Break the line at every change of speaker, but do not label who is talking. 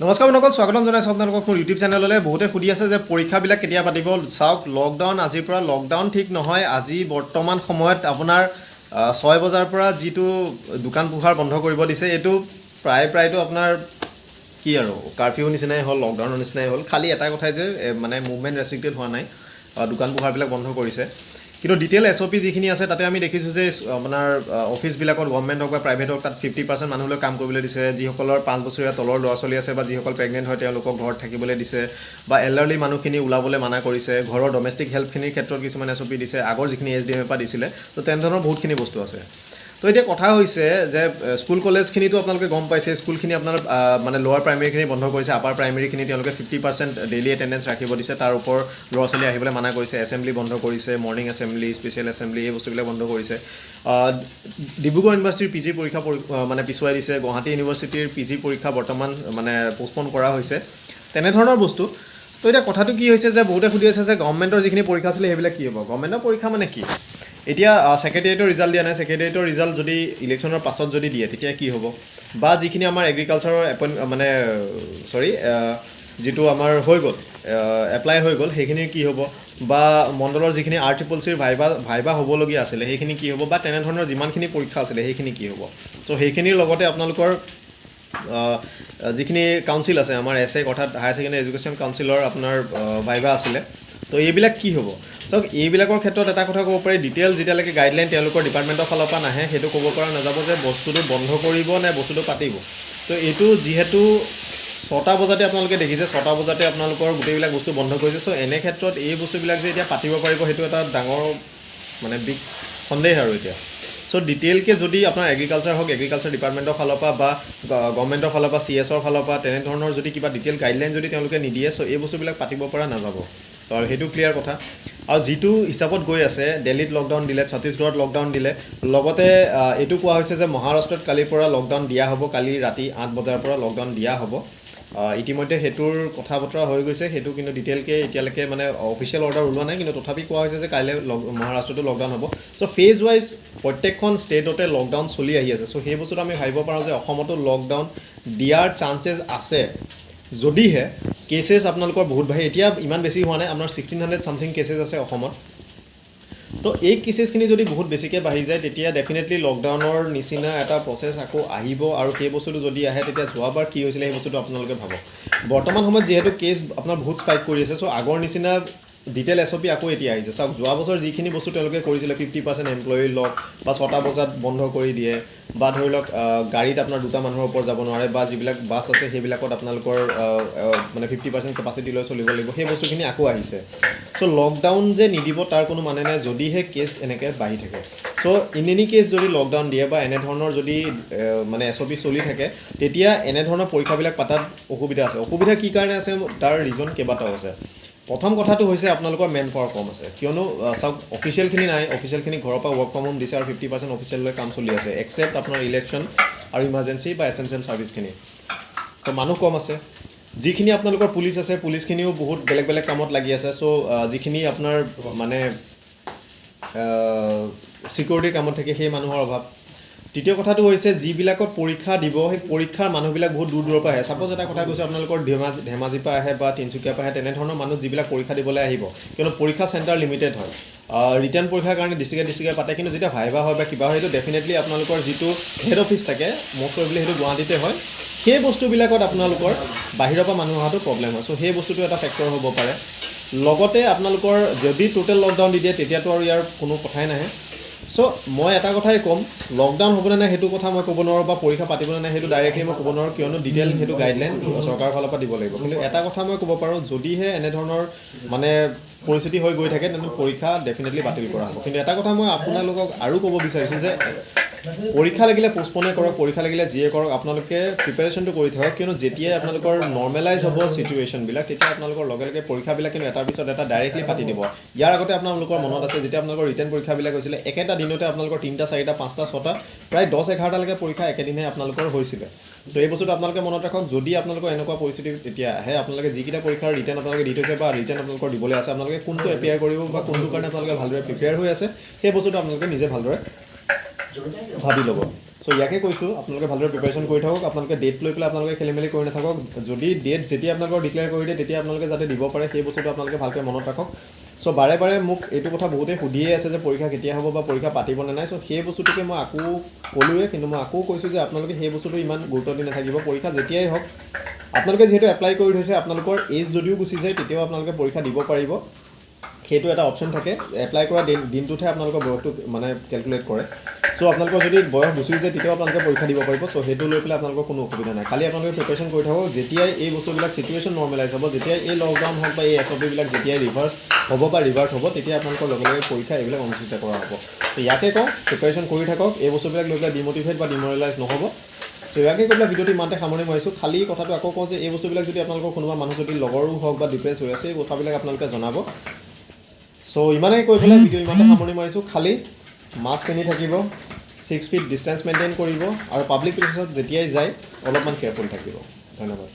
নমস্কাৰ বন্ধুসকল, স্বাগতম জনাইছোঁ আপোনালোকক মোৰ ইউটিউব চেনেললৈ। বহুতে সুধি আছে যে পৰীক্ষাবিলাক কেতিয়া পাতিব। চাওক, লকডাউন আজিৰ পৰা লকডাউন ঠিক নহয়। আজি বৰ্তমান সময়ত আপোনাৰ 6 বজাৰ পৰা যিটো দোকান পোহাৰ বন্ধ কৰিব দিছে, এইটো প্ৰায়তো আপোনাৰ কি আৰু কাৰফিউ নিচিনাই হ'ল, লকডাউনৰ নিচিনাই হ'ল। খালি এটা কথাই যে মানে মুভমেণ্ট ৰেষ্ট্ৰিক্টেড হোৱা নাই, দোকান পোহাৰবিলাক বন্ধ কৰিছে। কিন্তু ডিটেইল SOP যিখিনি আছে তাতে আমি দেখিছোঁ যে আপোনাৰ অফিচবিলাকত গভৰ্ণমেণ্ট হওক বা প্ৰাইভেট হওক, তাত 50% মানুহলৈ কাম কৰিবলৈ দিছে। যিসকলৰ 5 বছৰীয়া তলৰ ল'ৰা ছোৱালী আছে বা যিসকল প্ৰেগনেণ্ট হয় তেওঁলোকক ঘৰত থাকিবলৈ দিছে, বা এল্ডাৰলি মানুহখিনি ওলাবলৈ মানা কৰিছে। ঘৰৰ ডমেষ্টিক হেল্পখিনিৰ ক্ষেত্ৰত কিছুমান SOP দিছে, আগৰ যিখিনি SDM পৰা দিছিলে। তো তেনেধৰণৰ বহুতখিনি বস্তু আছে। তো এতিয়া কথা হৈছে যে স্কুল কলেজখিনিতো আপোনালোকে গম পাইছে, স্কুলখিনি আপোনাৰ মানে লোৱাৰ প্ৰাইমেৰীখিনি বন্ধ কৰিছে। আপাৰ প্ৰাইমেৰীখিনি তেওঁলোকে 50% ডেইলি এটেণ্ডেঞ্চ ৰাখিব দিছে। তাৰ ওপৰ ল'ৰা ছোৱালী আহিবলৈ মানা কৰিছে। এছেম্বলি বন্ধ কৰিছে, মৰ্ণিং এছেম্বলি, স্পেচিয়েল এছেম্বলি, এই বস্তুবিলাক বন্ধ কৰিছে। ডিব্ৰুগড় ইউনিভাৰ্চিটিৰ PG পৰীক্ষা মানে পিছুৱাই দিছে। গুৱাহাটী ইউনিভাৰ্চিটিৰ PG পৰীক্ষা বৰ্তমান মানে পষ্টপন কৰা হৈছে। তেনেধৰণৰ বস্তু। তো এতিয়া কথাটো কি হৈছে যে বহুতে সুধি আছে যে গভৰ্ণমেণ্টৰ যিখিনি পৰীক্ষা আছিলে সেইবিলাক কি হ'ব। গভৰ্ণমেণ্টৰ পৰীক্ষা মানে কি? এতিয়া ছেক্ৰেটেৰিয়েটৰ ৰিজাল্ট দিয়া নাই। ছেক্ৰেটেৰিয়েটৰ ৰিজাল্ট যদি ইলেকশ্যনৰ পাছত যদি দিয়ে তেতিয়া কি হ'ব, বা যিখিনি আমাৰ এগ্ৰিকালচাৰৰ যিটো আমাৰ হৈ গ'ল, এপ্লাই হৈ গ'ল, সেইখিনি কি হ'ব, বা মণ্ডলৰ যিখিনি RCCCৰ ভাইবা হ'বলগীয়া আছিলে সেইখিনি কি হ'ব, বা তেনেধৰণৰ যিমানখিনি পৰীক্ষা আছিলে সেইখিনি কি হ'ব। ত' সেইখিনিৰ লগতে আপোনালোকৰ যিখিনি কাউন্সিল আছে, আমাৰ এছএক অৰ্থাৎ হায়াৰ ছেকেণ্ডেৰী এডুকেশ্যন কাউন্সিলৰ আপোনাৰ ভাইবা আছিলে। তো এইবিলাক কি হ'ব? চাওক, এইবিলাকৰ ক্ষেত্ৰত এটা কথা ক'ব পাৰি, ডিটেইলছ যেতিয়ালৈকে গাইডলাইন তেওঁলোকৰ ডিপাৰ্টমেণ্টৰ ফালৰ পৰা নাহে সেইটো ক'ব পৰা নাযাব যে বস্তুটো বন্ধ কৰিব নে বস্তুটো পাতিব। তো এইটো যিহেতু 6টা বজাতে আপোনালোকে দেখিছে, 6টা বজাতে আপোনালোকৰ গোটেইবিলাক বস্তু বন্ধ কৰিছে। চ' এনে ক্ষেত্ৰত এই বস্তুবিলাক যে এতিয়া পাতিব পাৰিব সেইটো এটা ডাঙৰ মানে বিগ সন্দেহ আৰু এতিয়া। চ' ডিটেইলকৈ যদি আপোনাৰ এগ্ৰিকালচাৰ হওক, এগ্ৰিকালচাৰ ডিপাৰ্টমেণ্টৰ ফালৰ পৰা বা গভৰ্ণমেণ্টৰ ফালৰ পৰা CS ফালৰ পৰা তেনেধৰণৰ যদি কিবা ডিটেইল গাইডলাইন যদি তেওঁলোকে নিদিয়ে, চ' এই বস্তুবিলাক পাতিব পৰা নাযাব। তো আৰু সেইটো ক্লিয়াৰ কথা। আৰু যিটো হিচাপত গৈ আছে, দিল্লীত লকডাউন দিলে, ছত্তীশগড়ত লকডাউন দিলে, লগতে এইটো কোৱা হৈছে যে মহাৰাষ্ট্ৰত কালিৰ পৰা লকডাউন দিয়া হ'ব, কালি ৰাতি 8 বজাৰ পৰা লকডাউন দিয়া হ'ব। ইতিমধ্যে সেইটোৰ কথা বতৰা হৈ গৈছে। সেইটো কিন্তু ডিটেইলকৈ এতিয়ালৈকে মানে অফিচিয়েল অৰ্ডাৰ ওলোৱা নাই, কিন্তু তথাপি কোৱা হৈছে যে কাইলৈ মহাৰাষ্ট্ৰতো লকডাউন হ'ব। চ' ফেজ ৱাইজ প্ৰত্যেকখন ষ্টেটতে লকডাউন চলি আহি আছে। চ' সেই বস্তুটো আমি ভাবিব পাৰোঁ যে অসমতো লকডাউন দিয়াৰ চান্সেছ আছে, যদিহে কেছেছ আপোনালোকৰ বহুত বাঢ়ে। এতিয়া ইমান বেছি হোৱা নাই, আপোনাৰ 1600 ছামথিং কেছেছ আছে অসমত। তো এই কেছেছখিনি যদি বহুত বেছিকৈ বাঢ়ি যায় তেতিয়া ডেফিনেটলি লকডাউনৰ নিচিনা এটা প্ৰচেছ আকৌ আহিব। আৰু সেই বস্তুটো যদি আহে তেতিয়া যোৱাবাৰ কি হৈছিলে সেই বস্তুটো আপোনালোকে ভাবক। বৰ্তমান সময়ত যিহেতু কেছ আপোনাৰ বহুত স্পাইক কৰি আছে, চ' আগৰ নিচিনা ডিটেইল SOP আকৌ এতিয়া আহিছে। চাওক, যোৱা বছৰ যিখিনি বস্তু তেওঁলোকে কৰিছিলে, 50% এমপ্লয়ী লওক, বা 6টা বজাত বন্ধ কৰি দিয়ে, বা ধৰি লওক গাড়ীত আপোনাৰ 2টা মানুহৰ ওপৰত যাব নোৱাৰে, বা যিবিলাক বাছ আছে সেইবিলাকত আপোনালোকৰ মানে 50% কেপাচিটি লৈ চলিব লাগিব, সেই বস্তুখিনি আকৌ আহিছে। চ' লকডাউন যে নিদিব তাৰ কোনো মানে নাই, যদিহে কেছ এনেকৈ বাঢ়ি থাকে। চ' ইন এনি কেছ যদি লকডাউন দিয়ে বা এনেধৰণৰ যদি মানে SOP চলি থাকে, তেতিয়া এনেধৰণৰ পৰীক্ষাবিলাক পাতাত অসুবিধা আছে। অসুবিধা কি কাৰণে আছে তাৰ ৰিজন কেইবাটাও আছে। প্ৰথম কথাটো হৈছে আপোনালোকৰ মেন পাৱাৰ কম আছে, কিয়নো চাওক অফিচিয়েলখিনি নাই। অফিচিয়েলখিনি ঘৰৰ পৰা ৱৰ্ক ফ্ৰম হোম দিছে আৰু 50% অফিচিয়েললৈ কাম চলি আছে, এক্সেপ্ট আপোনাৰ ইলেকশ্যন আৰু ইমাৰ্জেঞ্চি বা এচেঞ্চিয়েল ছাৰ্ভিচখিনি। তো মানুহ কম আছে। যিখিনি আপোনালোকৰ পুলিচ আছে, পুলিচখিনিও বহুত বেলেগ বেলেগ কামত লাগি আছে। চ' যিখিনি আপোনাৰ মানে ছিকিউৰিটিৰ কামত থাকে সেই মানুহৰ অভাৱ। তৃতীয় কথাটো হৈছে যিবিলাকত পৰীক্ষা দিব সেই পৰীক্ষাৰ মানুহবিলাক বহুত দূৰৰ পৰা আহে। ছাপ'জ এটা কথা কৈছোঁ, আপোনালোকৰ ধেমাজিৰ পৰা আহে বা তিনিচুকীয়াৰ পৰা আহে, তেনেধৰণৰ মানুহ যিবিলাক পৰীক্ষা দিবলৈ আহিব, কিয়নো পৰীক্ষা চেণ্টাৰ লিমিটেড হয়। ৰিটাৰ্ণ পৰীক্ষাৰ কাৰণে ডিষ্ট্ৰিক্টে পাতে, কিন্তু যেতিয়া ভাইবা হয় বা কিবা হয় সেইটো ডেফিনেটলি আপোনালোকৰ যিটো হেড অফিচ থাকে, মষ্ট প্ৰবেবলি সেইটো গুৱাহাটীতে হয়। সেই বস্তুবিলাকত আপোনালোকৰ বাহিৰৰ পৰা মানুহ অহাটো প্ৰব্লেম হয়। চ' সেই বস্তুটো এটা ফেক্টৰ হ'ব পাৰে। লগতে আপোনালোকৰ যদি টোটেল লকডাউন দি দিয়ে তেতিয়াতো আৰু ইয়াৰ কোনো কথাই নাহে। চ' মই এটা কথাই ক'ম, লকডাউন হ'বনে নাই সেইটো কথা মই ক'ব নোৱাৰোঁ, বা পৰীক্ষা পাতিবনে নাই সেইটো ডাইৰেক্টলি মই ক'ব নোৱাৰোঁ, কিয়নো ডিটেইল সেইটো গাইডলাইন চৰকাৰৰ ফালৰ পৰা দিব লাগিব। কিন্তু এটা কথা মই ক'ব পাৰোঁ, যদিহে এনেধৰণৰ মানে পৰিস্থিতি হৈ গৈ থাকে তেন্তে পৰীক্ষা ডেফিনেটলি বাতিল কৰা হ'ব। কিন্তু এটা কথা মই আপোনালোকক আৰু ক'ব বিচাৰিছোঁ যে পৰীক্ষা লাগিলে পষ্টপনে কৰক, পৰীক্ষা লাগিলে যিয়ে কৰক, আপোনালোকে প্ৰিপেৰেশ্যনটো কৰি থাকক, কিয়নো যেতিয়াই আপোনালোকৰ নৰ্মেলাইজ হ'ব চিটুৱেশ্যনবিলাক তেতিয়া আপোনালোকৰ লগে লগে পৰীক্ষাবিলাক কিন্তু এটাৰ পিছত এটা ডাইৰেক্টলি পাতি দিব। ইয়াৰ আগতে আপোনালোকৰ মনত আছে যেতিয়া আপোনালোকৰ ৰিটেন পৰীক্ষাবিলাক হৈছিলে, একেটা দিনতে আপোনালোকৰ 3টা 4টা 5টা 6টা প্ৰায় 10-11টালৈকে পৰীক্ষা একেদিনাই আপোনালোকৰ হৈছিলে। ত' এই বস্তুটো আপোনালোকে মনত ৰাখক। যদি আপোনালোকৰ এনেকুৱা পৰিস্থিতি এতিয়া আহে, আপোনালোকে যিকেইটা পৰীক্ষাৰ ৰিটেন আপোনালোকে দি থৈছে বা ৰিটেন আপোনালোকৰ দিবলৈ আছে, আপোনালোকে কোনটো এপিয়াৰ কৰিব বা কোনটো কাৰণে আপোনালোকে ভালদৰে প্ৰিপেয়াৰ হৈ আছে সেই বস্তুটো আপোনালোকে নিজে ভালদৰে ভাবি ল'ব। চ' ইয়াকে কৈছোঁ আপোনালোকে ভালদৰে প্ৰিপেৰেশ্যন কৰি থাকক আপোনালোকে ডেট লৈ পেলাই আপোনালোকে খেলি মেলি কৰি নাথাকক যদি ডেট যেতিয়া আপোনালোকৰ ডিক্লেয়াৰ কৰি দিয়ে তেতিয়া আপোনালোকে যাতে দিব পাৰে সেই বস্তুটো আপোনালোকে ভালকৈ মনত ৰাখক চ' বাৰে বাৰে মোক এইটো কথা বহুতেই সুধিয়ে আছে যে পৰীক্ষা কেতিয়া হ'ব বা পৰীক্ষা পাতিব নে নাই চ' সেই বস্তুটোকে মই আকৌ ক'লোৱে কিন্তু মই আকৌ কৈছোঁ যে আপোনালোকে সেই বস্তুটো ইমান গুৰুত্ব দি নাথাকিব পৰীক্ষা যেতিয়াই হওক আপোনালোকে যিহেতু এপ্লাই কৰি থৈছে আপোনালোকৰ এজ যদিও গুচি যায় তেতিয়াও আপোনালোকে পৰীক্ষা দিব পাৰিব সেইটো এটা অপশ্যন থাকে এপ্লাই কৰা দিনটোতহে আপোনালোকৰ বয়সটো মানে কেলকুলেট কৰে চ' আপোনালোকৰ যদি বয়স গুচি যায় তেতিয়াও আপোনালোকে পৰীক্ষা দিব পাৰিব চ' সেইটো লৈ পেলাই আপোনালোকৰ কোনো অসুবিধা নাই খালি আপোনালোকে প্ৰিপেৰেশ্যন কৰি থাকক যেতিয়াই এই বস্তুবিলাক চিটুৱেশ্যন নৰ্মেলাইজ হ'ব যেতিয়াই এই লকডাউন হওক বা এই SOP-বিলাক যেতিয়াই ৰিভাৰ্ছ হ'ব বা ৰিভাৰ্ট হ'ব তেতিয়া আপোনালোকৰ লগে লগে পৰীক্ষা এইবিলাক অনুষ্ঠিত কৰা হ'ব ত' ইয়াকে কওঁ প্ৰিপেৰেশ্যন কৰি থাকক এই বস্তুবিলাক লৈ পেলাই ডিম'টিভেট বা ডিম'ৰেলাইজ নহ'ব চ' ইয়াকে কৈ পেলাই ভিডিঅ'টো ইমানতে সামৰণি মাৰিছোঁ খালি কথাটো আকৌ কওঁ যে এই বস্তুবিলাক যদি আপোনালোকৰ কোনোবা মানুহ যদি লগৰো হওক বা ডিপ্ৰেছ হৈ আছে এই কথাবিলাক আপোনালোকে জনাব চ' ইমানেই কৈ পেলাই ভিডিঅ' ইমানতে সামৰণি মাৰিছোঁ খালি মাস্ক পিন্ধি থাকিব 6 ফিট ডিষ্টেঞ্চ মেইনটেইন কৰিব আৰু পাব্লিক প্লেচত যেতিয়াই যায় অলপমান কেয়াৰফুল থাকিব ধন্যবাদ